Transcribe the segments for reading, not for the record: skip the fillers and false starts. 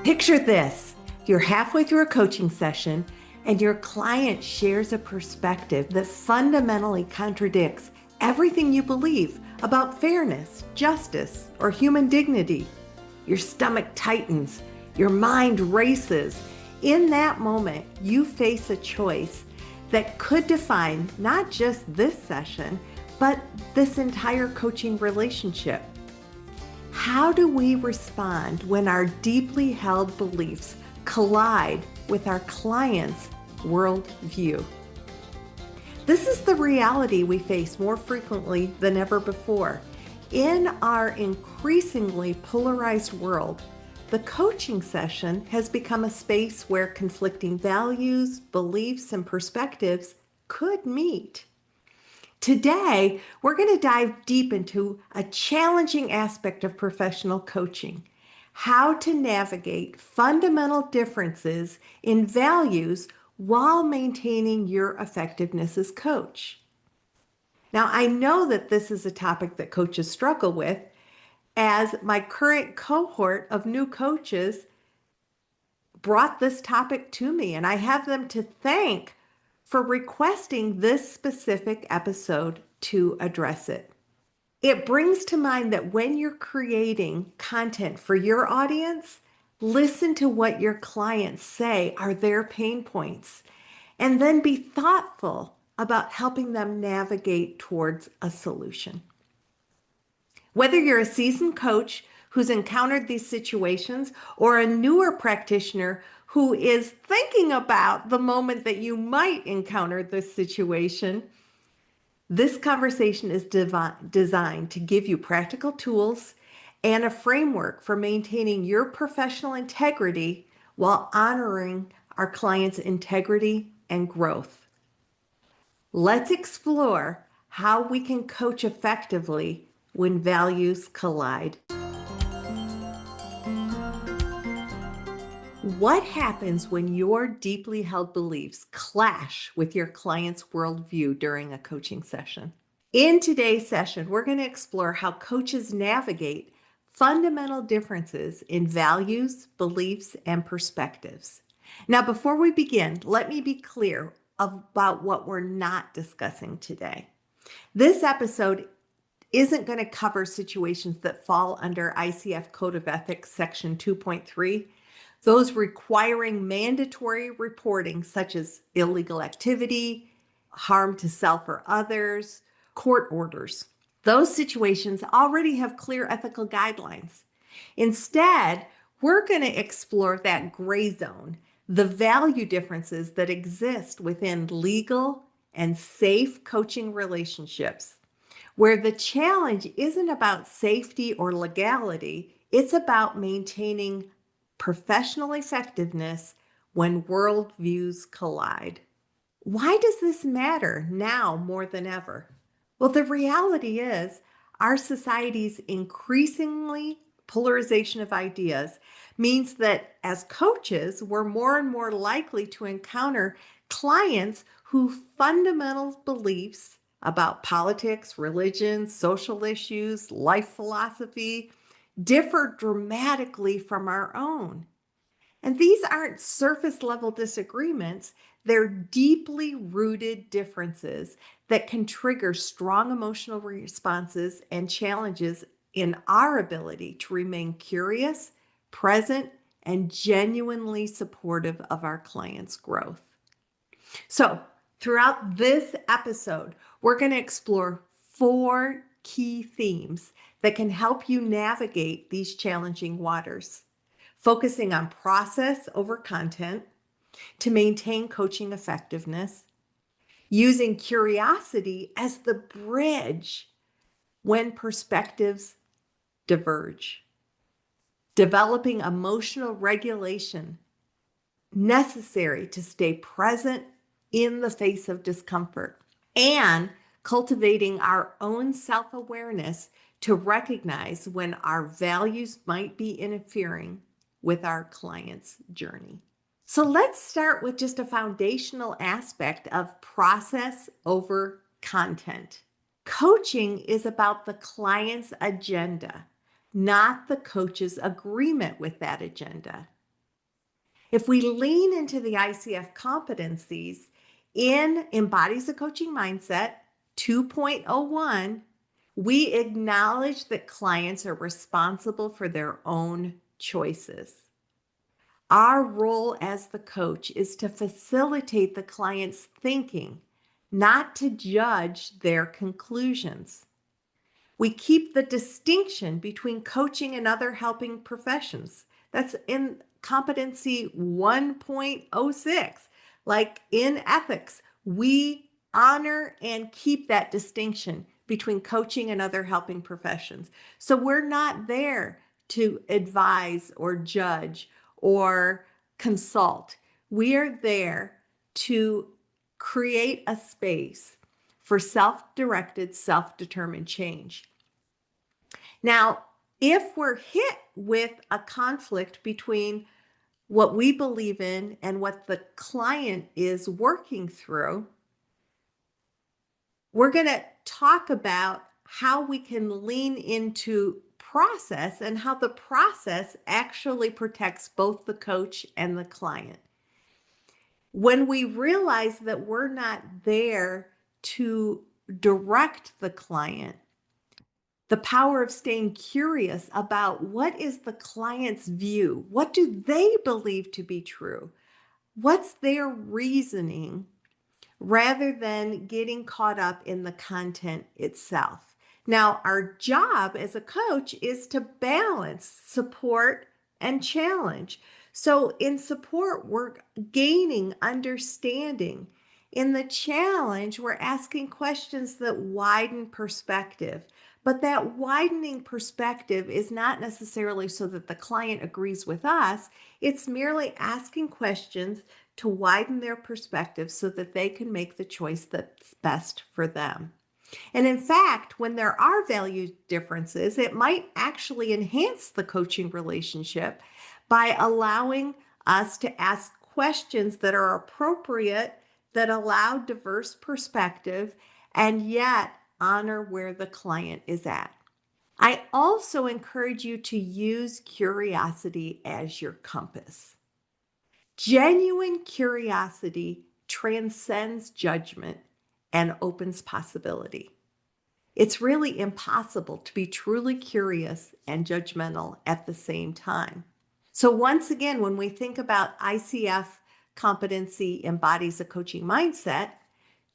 Picture this. You're halfway through a coaching session and your client shares a perspective that fundamentally contradicts everything you believe about fairness, justice, or human dignity. Your stomach tightens, your mind races. In that moment, you face a choice that could define not just this session, but this entire coaching relationship. How do we respond when our deeply held beliefs collide with our client's worldview? This is the reality we face more frequently than ever before. In our increasingly polarized world, the coaching session has become a space where conflicting values, beliefs, and perspectives could meet. Today, we're going to dive deep into a challenging aspect of professional coaching: how to navigate fundamental differences in values while maintaining your effectiveness as coach. Now, I know that this is a topic that coaches struggle with, as my current cohort of new coaches brought this topic to me, and I have them to thank for requesting this specific episode to address it. It brings to mind that when you're creating content for your audience, listen to what your clients say are their pain points, and then be thoughtful about helping them navigate towards a solution. Whether you're a seasoned coach who's encountered these situations or a newer practitioner who is thinking about the moment that you might encounter this situation, this conversation is designed to give you practical tools and a framework for maintaining your professional integrity while honoring our clients' integrity and growth. Let's explore how we can coach effectively when values collide. What happens when your deeply held beliefs clash with your client's worldview during a coaching session? In today's session, we're going to explore how coaches navigate fundamental differences in values, beliefs, and perspectives. Now, before we begin, let me be clear about what we're not discussing today. This episode isn't going to cover situations that fall under ICF Code of Ethics Section 2.3, those requiring mandatory reporting such as illegal activity, harm to self or others, court orders. Those situations already have clear ethical guidelines. Instead, we're going to explore that gray zone, the value differences that exist within legal and safe coaching relationships, where the challenge isn't about safety or legality, it's about maintaining professional effectiveness when worldviews collide. Why does this matter now more than ever? Well, the reality is our society's increasingly polarization of ideas means that as coaches, we're more and more likely to encounter clients whose fundamental beliefs about politics, religion, social issues, life philosophy differ dramatically from our own. And these aren't surface level disagreements, they're deeply rooted differences that can trigger strong emotional responses and challenges in our ability to remain curious, present, and genuinely supportive of our clients' growth. So, throughout this episode, we're going to explore 4 key themes that can help you navigate these challenging waters, focusing on process over content to maintain coaching effectiveness, using curiosity as the bridge when perspectives diverge, developing emotional regulation necessary to stay present in the face of discomfort, and cultivating our own self-awareness to recognize when our values might be interfering with our client's journey. So let's start with just a foundational aspect of process over content. Coaching is about the client's agenda, not the coach's agreement with that agenda. If we lean into the ICF competencies in Embodies a Coaching Mindset 2.01, we acknowledge that clients are responsible for their own choices. Our role as the coach is to facilitate the client's thinking, not to judge their conclusions. We keep the distinction between coaching and other helping professions. That's in competency 1.06. Like in ethics, we honor and keep that distinction between coaching and other helping professions. So we're not there to advise or judge or consult. We are there to create a space for self-directed, self-determined change. Now, if we're hit with a conflict between what we believe in and what the client is working through, we're going to talk about how we can lean into process and how the process actually protects both the coach and the client. When we realize that we're not there to direct the client, the power of staying curious about what is the client's view? What do they believe to be true? What's their reasoning, rather than getting caught up in the content itself. Now, our job as a coach is to balance support and challenge. So in support, we're gaining understanding. In the challenge, we're asking questions that widen perspective. But that widening perspective is not necessarily so that the client agrees with us. It's merely asking questions to widen their perspective so that they can make the choice that's best for them. And in fact, when there are value differences, it might actually enhance the coaching relationship by allowing us to ask questions that are appropriate, that allow diverse perspective, and yet honor where the client is at. I also encourage you to use curiosity as your compass. Genuine curiosity transcends judgment and opens possibility. It's really impossible to be truly curious and judgmental at the same time. So once again, when we think about ICF competency embodies a coaching mindset,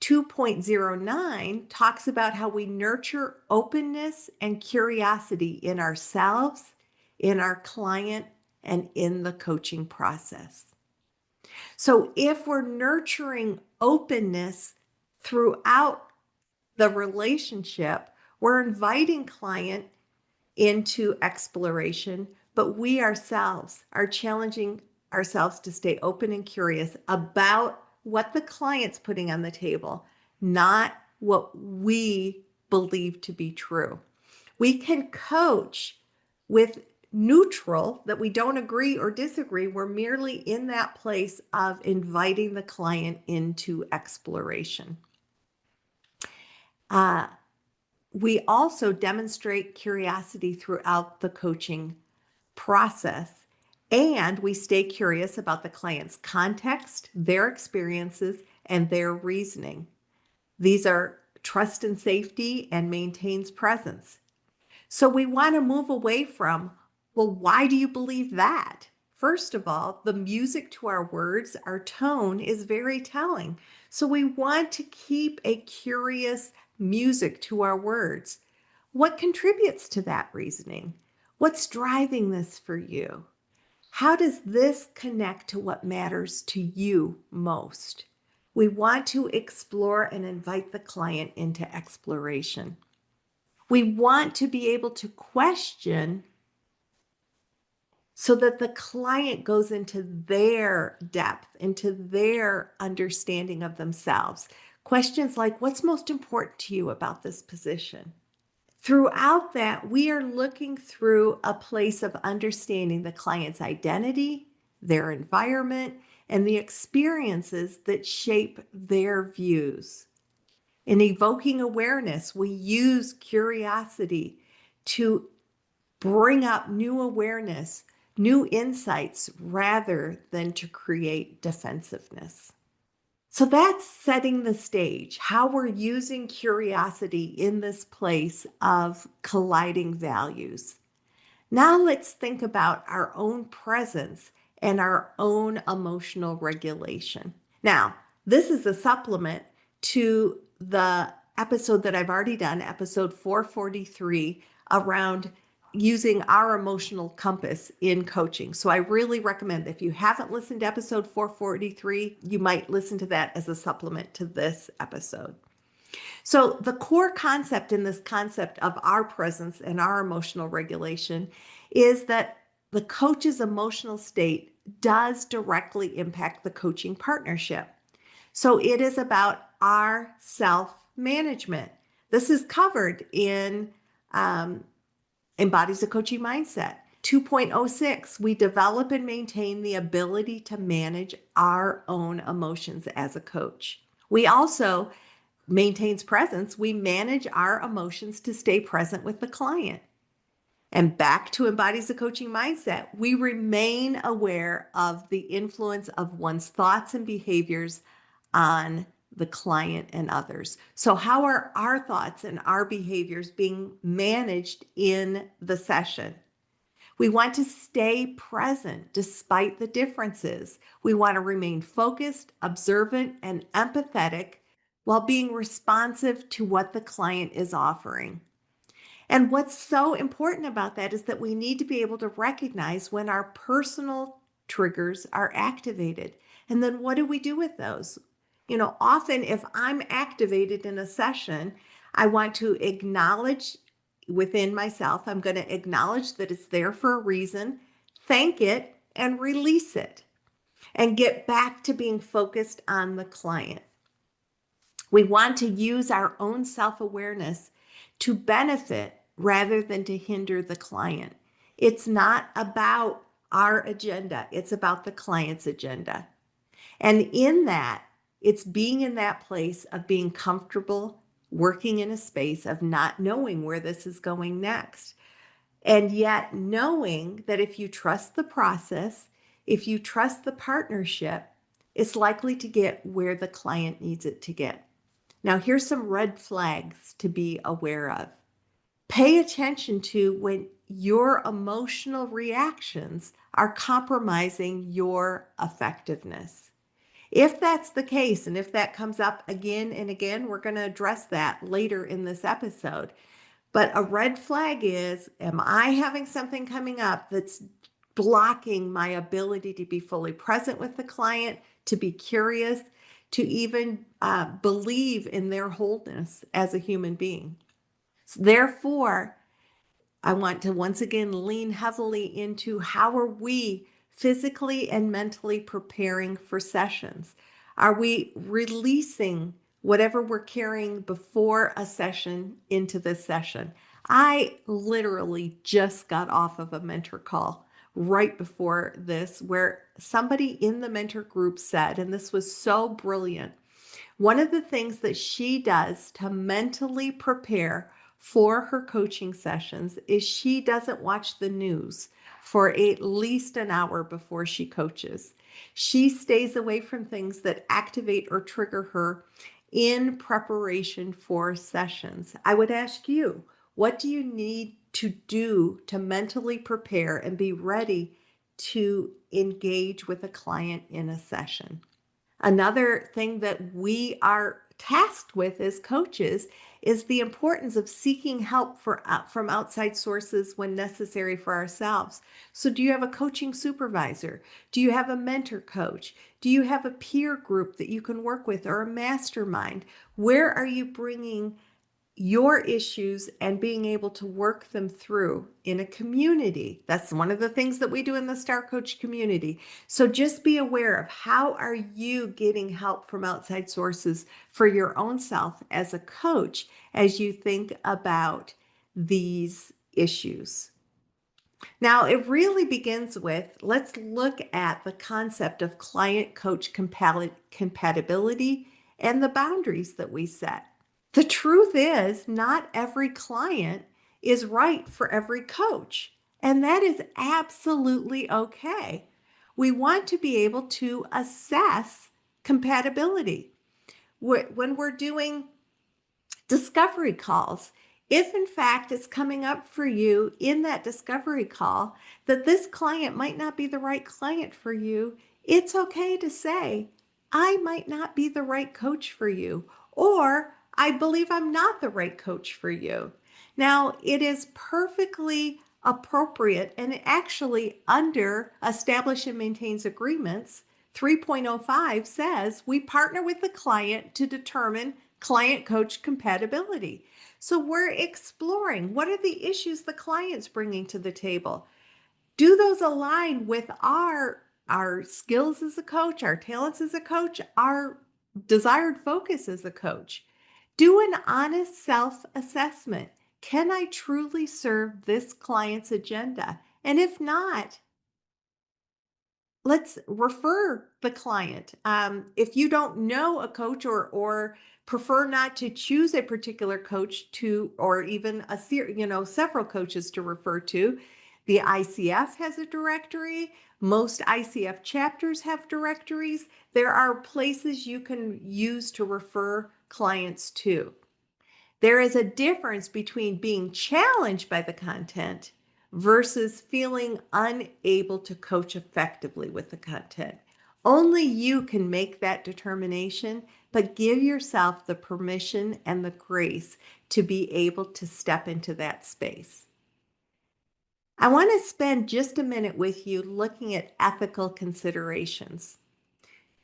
2.09 talks about how we nurture openness and curiosity in ourselves, in our client, and in the coaching process. So if we're nurturing openness throughout the relationship, we're inviting client into exploration, but we ourselves are challenging ourselves to stay open and curious about what the client's putting on the table, not what we believe to be true. We can coach with neutral, that we don't agree or disagree. We're merely in that place of inviting the client into exploration. We also demonstrate curiosity throughout the coaching process, and we stay curious about the client's context, their experiences, and their reasoning. These are trust and safety and maintains presence. So we want to move away from, well, why do you believe that? First of all, the music to our words, our tone is very telling. So we want to keep a curious music to our words. What contributes to that reasoning? What's driving this for you? How does this connect to what matters to you most? We want to explore and invite the client into exploration. We want to be able to question so that the client goes into their depth, into their understanding of themselves. Questions like, what's most important to you about this position? Throughout that, we are looking through a place of understanding the client's identity, their environment, and the experiences that shape their views. In evoking awareness, we use curiosity to bring up new awareness, new insights rather than to create defensiveness. So that's setting the stage, how we're using curiosity in this place of colliding values. Now let's think about our own presence and our own emotional regulation. Now, this is a supplement to the episode that I've already done, episode 443, around using our emotional compass in coaching. So I really recommend that if you haven't listened to episode 443, you might listen to that as a supplement to this episode. So the core concept in this concept of our presence and our emotional regulation is that the coach's emotional state does directly impact the coaching partnership. So it is about our self-management. This is covered in Embodies a Coaching Mindset. 2.06, we develop and maintain the ability to manage our own emotions as a coach. We also maintains presence. We manage our emotions to stay present with the client. And back to Embodies a Coaching Mindset, we remain aware of the influence of one's thoughts and behaviors on the client and others. So how are our thoughts and our behaviors being managed in the session? We want to stay present despite the differences. We want to remain focused, observant, and empathetic while being responsive to what the client is offering. And what's so important about that is that we need to be able to recognize when our personal triggers are activated. And then what do we do with those? Often if I'm activated in a session, I want to acknowledge within myself, I'm going to acknowledge that it's there for a reason, thank it, and release it, and get back to being focused on the client. We want to use our own self-awareness to benefit rather than to hinder the client. It's not about our agenda, it's about the client's agenda. And in that, it's being in that place of being comfortable, working in a space of not knowing where this is going next. And yet knowing that if you trust the process, if you trust the partnership, it's likely to get where the client needs it to get. Now, here's some red flags to be aware of. Pay attention to when your emotional reactions are compromising your effectiveness. If that's the case, and if that comes up again and again, we're going to address that later in this episode. But a red flag is, am I having something coming up that's blocking my ability to be fully present with the client, to be curious, to even believe in their wholeness as a human being? So therefore, I want to once again lean heavily into how are we physically and mentally preparing for sessions? Are we releasing whatever we're carrying before a session into this session? I literally just got off of a mentor call right before this where somebody in the mentor group said, and this was so brilliant, one of the things that she does to mentally prepare for her coaching sessions is she doesn't watch the news for at least an hour before she coaches. She stays away from things that activate or trigger her in preparation for sessions. I would ask you, what do you need to do to mentally prepare and be ready to engage with a client in a session? Another thing that we are tasked with as coaches is the importance of seeking help from outside sources when necessary for ourselves. So do you have a coaching supervisor? Do you have a mentor coach? Do you have a peer group that you can work with or a mastermind? Where are you bringing your issues and being able to work them through in a community? That's one of the things that we do in the Star Coach community. So just be aware of how are you getting help from outside sources for your own self as a coach as you think about these issues. Now, it really begins with, let's look at the concept of client-coach compatibility and the boundaries that we set. The truth is, not every client is right for every coach. And that is absolutely okay. We want to be able to assess compatibility. When we're doing discovery calls, if in fact it's coming up for you in that discovery call that this client might not be the right client for you, it's okay to say, I might not be the right coach for you, or I believe I'm not the right coach for you. Now, it is perfectly appropriate and actually under Establish and Maintains Agreements, 3.05 says we partner with the client to determine client coach compatibility. So we're exploring what are the issues the client's bringing to the table. Do those align with our skills as a coach, our talents as a coach, our desired focus as a coach? Do an honest self-assessment. Can I truly serve this client's agenda? And if not, let's refer the client. If you don't know a coach or prefer not to choose a particular coach to, or even several coaches to refer to, the ICF has a directory. Most ICF chapters have directories. There are places you can use to refer clients to. There is a difference between being challenged by the content versus feeling unable to coach effectively with the content. Only you can make that determination, but give yourself the permission and the grace to be able to step into that space. I want to spend just a minute with you looking at ethical considerations.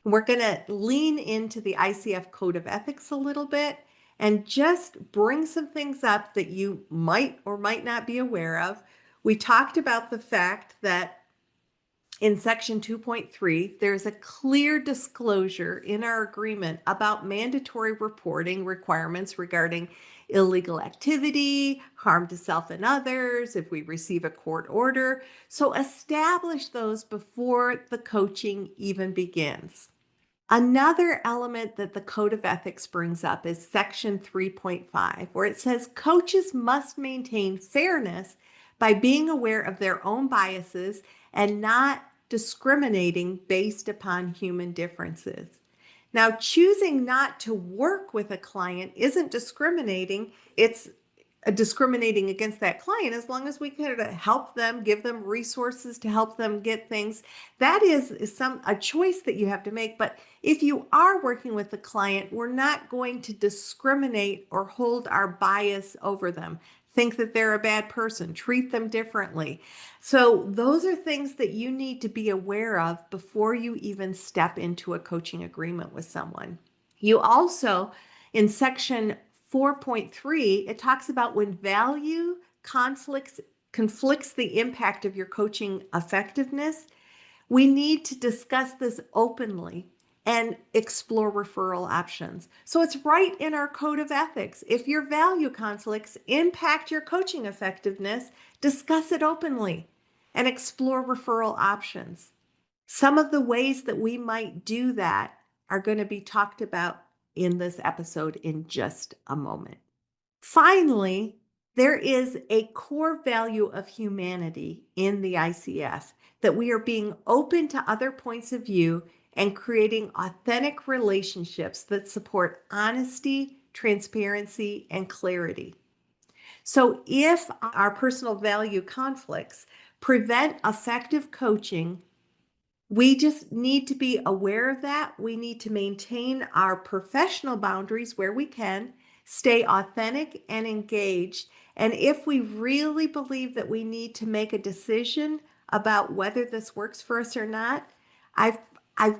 We're going to lean into the ICF Code of Ethics a little bit and just bring some things up that you might or might not be aware of. We talked about the fact that in section 2.3, there's a clear disclosure in our agreement about mandatory reporting requirements regarding illegal activity, harm to self and others, if we receive a court order. So establish those before the coaching even begins. Another element that the Code of Ethics brings up is section 3.5, where it says coaches must maintain fairness by being aware of their own biases and not discriminating based upon human differences. Now, choosing not to work with a client isn't discriminating. It's discriminating against that client as long as we can help them, give them resources to help them get things. That is a choice that you have to make. But if you are working with the client, we're not going to discriminate or hold our bias over them. Think that they're a bad person, treat them differently. So those are things that you need to be aware of before you even step into a coaching agreement with someone. You also, in section 4.3, it talks about when value conflicts the impact of your coaching effectiveness. We need to discuss this openly and explore referral options. So it's right in our code of ethics. If your value conflicts impact your coaching effectiveness, discuss it openly and explore referral options. Some of the ways that we might do that are going to be talked about in this episode in just a moment. Finally, there is a core value of humanity in the ICF, that we are being open to other points of view and creating authentic relationships that support honesty, transparency, and clarity. So if our personal value conflicts prevent effective coaching, we just need to be aware of that. We need to maintain our professional boundaries where we can, stay authentic and engaged. And if we really believe that we need to make a decision about whether this works for us or not, I've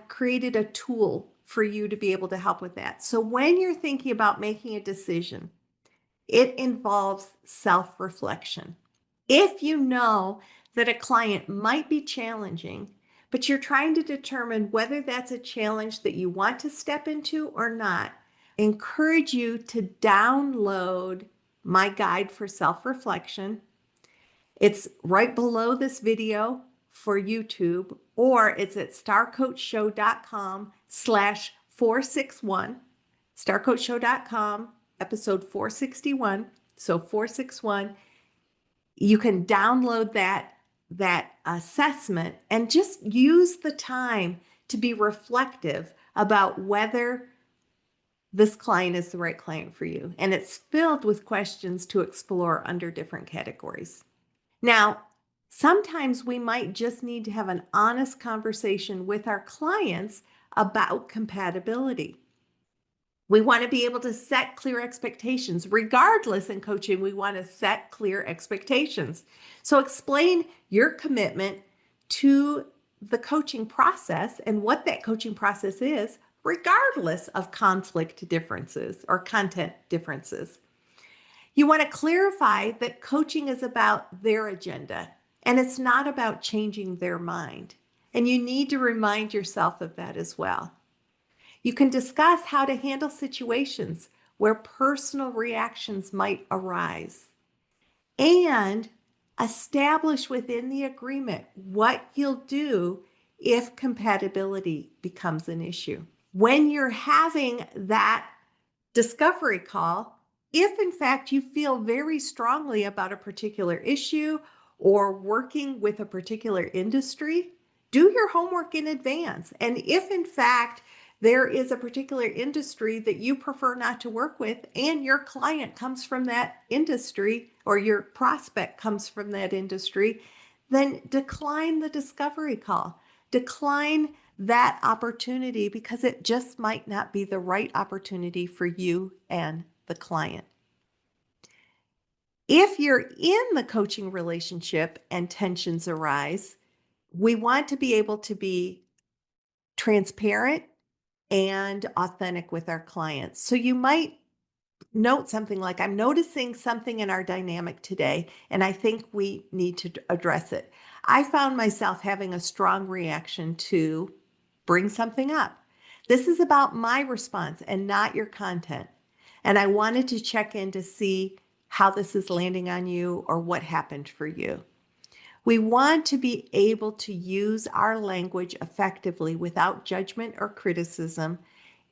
created a tool for you to be able to help with that. So when you're thinking about making a decision, it involves self-reflection. If you know that a client might be challenging, but you're trying to determine whether that's a challenge that you want to step into or not, I encourage you to download my guide for self-reflection. It's right below this video for YouTube, or it's at starcoachshow.com/461, starcoachshow.com, episode 461. So 461. You can download that assessment and just use the time to be reflective about whether this client is the right client for you. And it's filled with questions to explore under different categories. Now, sometimes we might just need to have an honest conversation with our clients about compatibility. We want to be able to set clear expectations. Regardless, in coaching, we want to set clear expectations. So explain your commitment to the coaching process and what that coaching process is, regardless of conflict differences or content differences. You want to clarify that coaching is about their agenda and it's not about changing their mind. And you need to remind yourself of that as well. You can discuss how to handle situations where personal reactions might arise and establish within the agreement what you'll do if compatibility becomes an issue. When you're having that discovery call, if in fact you feel very strongly about a particular issue or working with a particular industry, do your homework in advance. And if in fact there is a particular industry that you prefer not to work with and your client comes from that industry or your prospect comes from that industry, then decline the discovery call. Decline that opportunity because it just might not be the right opportunity for you and the client. If you're in the coaching relationship and tensions arise, we want to be able to be transparent and authentic with our clients. So you might note something like, I'm noticing something in our dynamic today, and I think we need to address it. I found myself having a strong reaction to bring something up. This is about my response and not your content. And I wanted to check in to see how this is landing on you or what happened for you. We want to be able to use our language effectively without judgment or criticism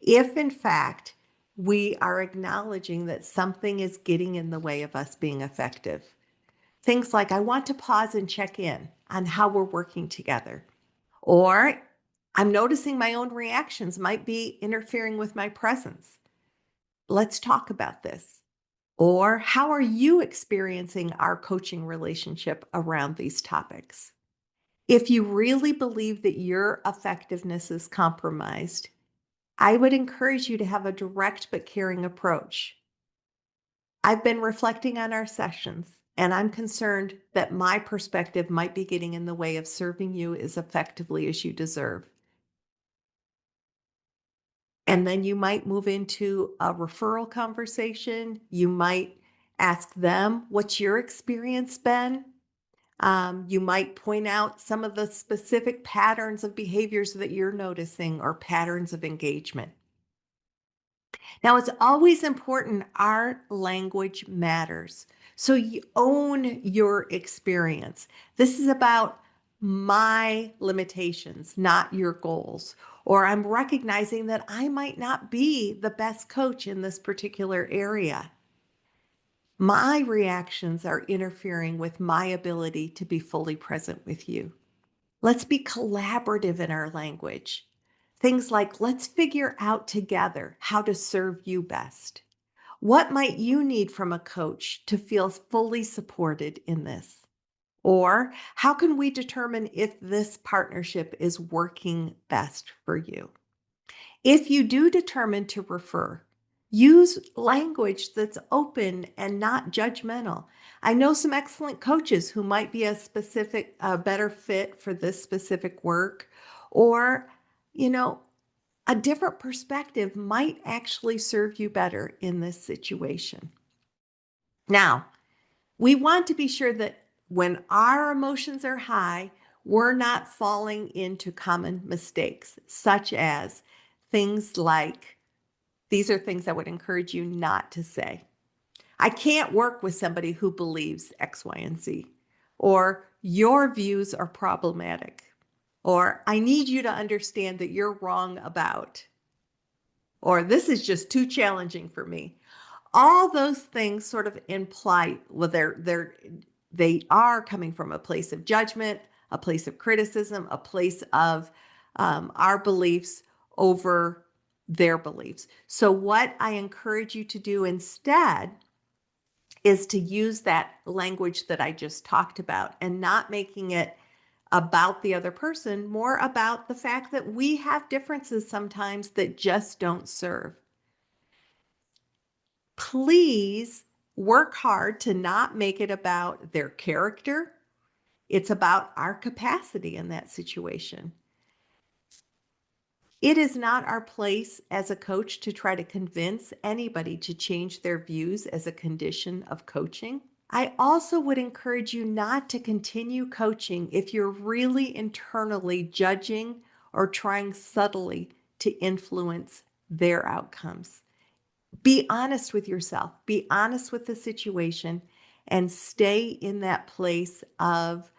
if, in fact, we are acknowledging that something is getting in the way of us being effective. Things like, I want to pause and check in on how we're working together. Or, I'm noticing my own reactions might be interfering with my presence. Let's talk about this. Or, how are you experiencing our coaching relationship around these topics? If you really believe that your effectiveness is compromised, I would encourage you to have a direct but caring approach. I've been reflecting on our sessions, and I'm concerned that my perspective might be getting in the way of serving you as effectively as you deserve. And then you might move into a referral conversation. You might ask them, what's your experience been? You might point out some of the specific patterns of behaviors that you're noticing or patterns of engagement. Now, it's always important our language matters. So you own your experience. This is about my limitations, not your goals. Or I'm recognizing that I might not be the best coach in this particular area. My reactions are interfering with my ability to be fully present with you. Let's be collaborative in our language. Things like, let's figure out together how to serve you best. What might you need from a coach to feel fully supported in this? Or how can we determine if this partnership is working best for you? If you do determine to refer, use language that's open and not judgmental. I know some excellent coaches who might be a better fit for this specific work, or, a different perspective might actually serve you better in this situation. Now, we want to be sure that when our emotions are high, we're not falling into common mistakes, such as things like, these are things I would encourage you not to say. I can't work with somebody who believes X, Y, and Z. Or your views are problematic. Or I need you to understand that you're wrong about. Or this is just too challenging for me. All those things sort of imply, well, they're they are coming from a place of judgment, a place of criticism, a place of our beliefs over their beliefs. So what I encourage you to do instead is to use that language that I just talked about and not making it about the other person, more about the fact that we have differences sometimes that just don't serve. Please work hard to not make it about their character. It's about our capacity in that situation. It is not our place as a coach to try to convince anybody to change their views as a condition of coaching. I also would encourage you not to continue coaching if you're really internally judging or trying subtly to influence their outcomes. Be honest with yourself, be honest with the situation, and stay in that place of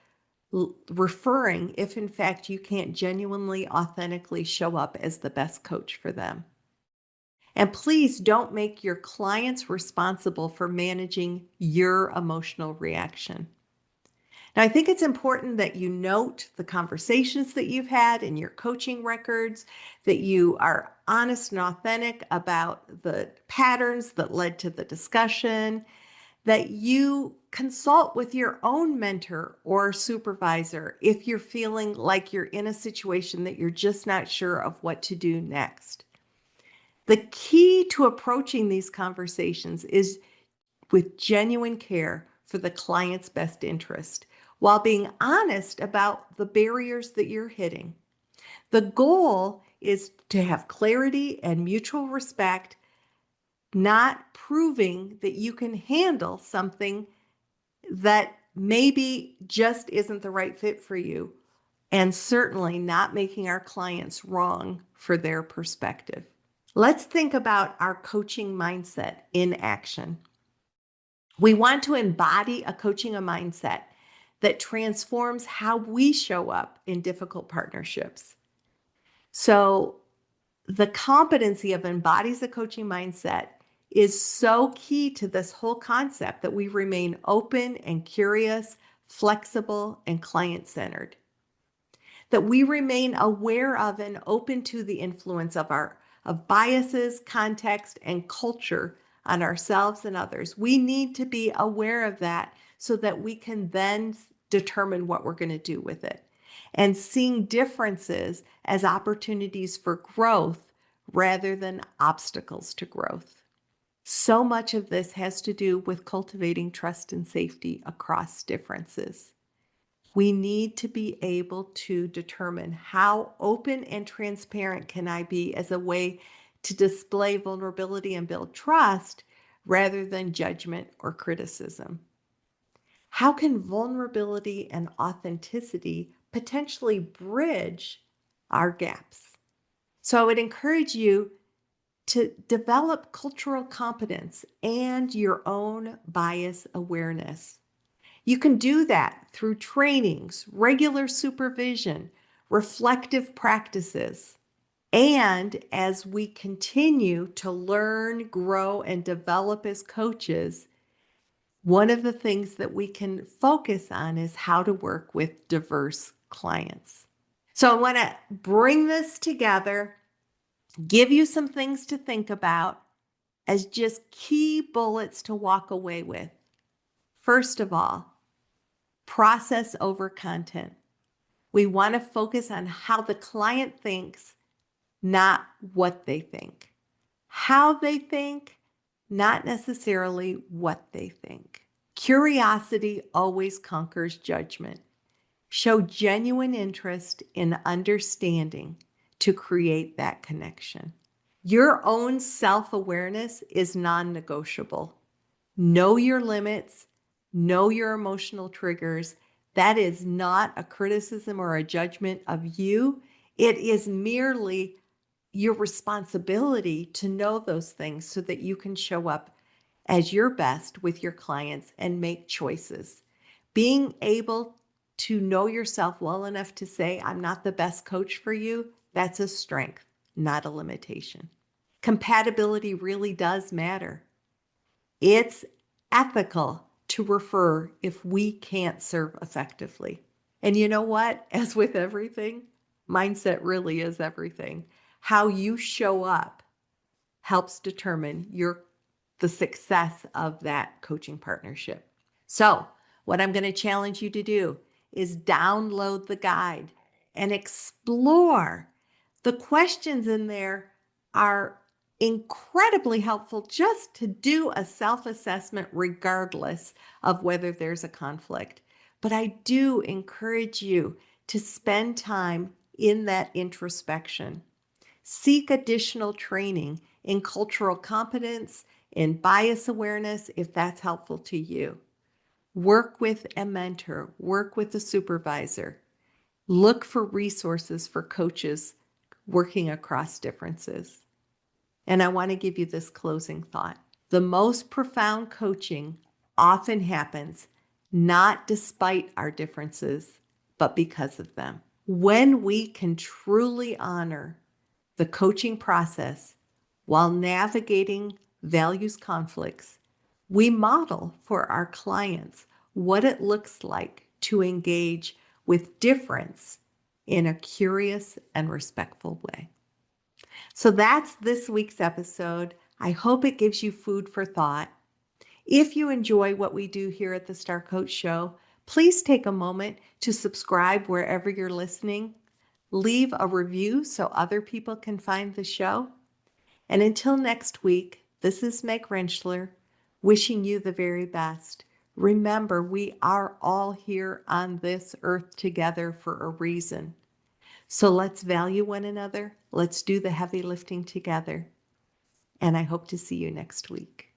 referring if in fact you can't genuinely, authentically show up as the best coach for them. And please don't make your clients responsible for managing your emotional reaction. Now, I think it's important that you note the conversations that you've had in your coaching records, that you are honest and authentic about the patterns that led to the discussion, that you consult with your own mentor or supervisor if you're feeling like you're in a situation that you're just not sure of what to do next. The key to approaching these conversations is with genuine care for the client's best interest while being honest about the barriers that you're hitting. The goal is to have clarity and mutual respect, not proving that you can handle something that maybe just isn't the right fit for you, and certainly not making our clients wrong for their perspective. Let's think about our coaching mindset in action. We want to embody a mindset that transforms how we show up in difficult partnerships. So the competency of embodies a coaching mindset is so key to this whole concept that we remain open and curious, flexible, and client-centered. That we remain aware of and open to the influence of biases, context, and culture on ourselves and others. We need to be aware of that so that we can then determine what we're going to do with it. And seeing differences as opportunities for growth rather than obstacles to growth. So much of this has to do with cultivating trust and safety across differences. We need to be able to determine how open and transparent can I be as a way to display vulnerability and build trust rather than judgment or criticism. How can vulnerability and authenticity potentially bridge our gaps? So I would encourage you to develop cultural competence and your own bias awareness. You can do that through trainings, regular supervision, reflective practices. And as we continue to learn, grow, and develop as coaches, one of the things that we can focus on is how to work with diverse clients. So I want to bring this together, give you some things to think about as just key bullets to walk away with. First of all, process over content. We want to focus on how the client thinks, not what they think. How they think, not necessarily what they think. Curiosity always conquers judgment. Show genuine interest in understanding to create that connection. Your own self-awareness is non-negotiable. Know your limits, know your emotional triggers. That is not a criticism or a judgment of you. It is merely your responsibility to know those things so that you can show up as your best with your clients and make choices. Being able to know yourself well enough to say, I'm not the best coach for you, that's a strength, not a limitation. Compatibility really does matter. It's ethical to refer if we can't serve effectively. And you know what? As with everything, mindset really is everything. How you show up helps determine the success of that coaching partnership. So, what I'm going to challenge you to do is download the guide and explore. The questions in there are incredibly helpful just to do a self-assessment regardless of whether there's a conflict. But I do encourage you to spend time in that introspection. Seek additional training in cultural competence, in bias awareness, if that's helpful to you. Work with a mentor, work with a supervisor. Look for resources for coaches working across differences. And I want to give you this closing thought. The most profound coaching often happens not despite our differences, but because of them. When we can truly honor the coaching process while navigating values conflicts, we model for our clients what it looks like to engage with difference in a curious and respectful way. So that's this week's episode. I hope it gives you food for thought. If you enjoy what we do here at the Star Coach Show, please take a moment to subscribe wherever you're listening. Leave a review so other people can find the show. And until next week, this is Meg Rentschler, wishing you the very best. Remember, we are all here on this earth together for a reason. So let's value one another. Let's do the heavy lifting together. And I hope to see you next week.